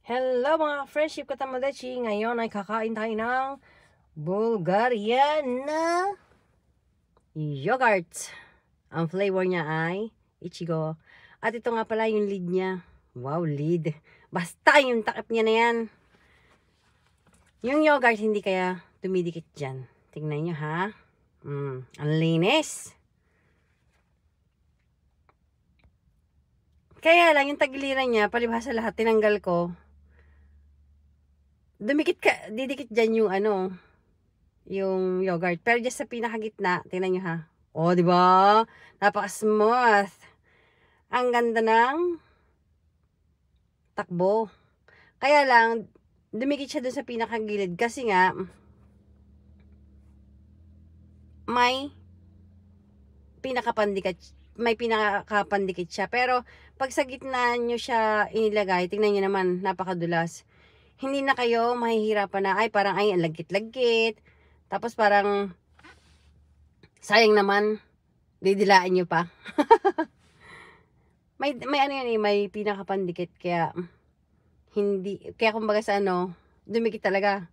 Hello mga friendship katamadechi. Ngayon ay kakain tayo ng Bulgarian na yogurt. Ang flavor niya ay ichigo. At ito nga pala yung lid niya. Wow, lid. Basta yung takip niya na yan. Yung yogurt hindi kaya tumidikit dyan. Tingnan nyo ha. Ang linis. Kaya lang yung tagiliran niya, palibhasa lahat, tinanggal ko. Didikit dyan yung yung yogurt. Pero just sa pinakagitna, tingnan nyo ha. O, di ba? Napaka-smooth. Ang ganda ng takbo. Kaya lang, dumikit siya dun sa pinakagilid kasi nga, may pinakapandikit siya. Pero, pag sa gitna nyo siya inilagay, tingnan nyo naman, napakadulas. Hindi na kayo mahihirapan na, parang ang lagkit-lagkit. Tapos parang, sayang naman, didilaan nyo pa. may ano yan may pinakapandikit. Kaya, kumbaga sa dumikit talaga.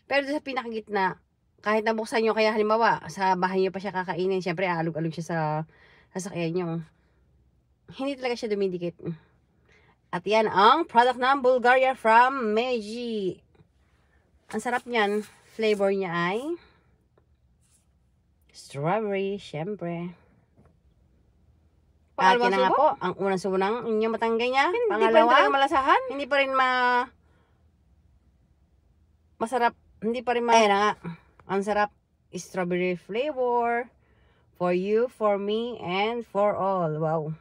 Pero sa pinakagitna, kahit nabuksan nyo, kaya halimbawa, sa bahay nyo pa siya kakainin, syempre, alog-alog siya sa sasakyan nyo. Hindi talaga siya dumidikit. At yan ang product ng Bulgaria from Meiji. Ang sarap niyan. Flavor niya ay strawberry, syempre. At yan na nga po, ang unang subo ng inyong matanggay niya. Pangalawa, hindi pa rin talaga malasahan. Hindi pa rin masarap. Hindi pa rin ayan na nga. Ang sarap. Strawberry flavor. For you, for me, and for all. Wow.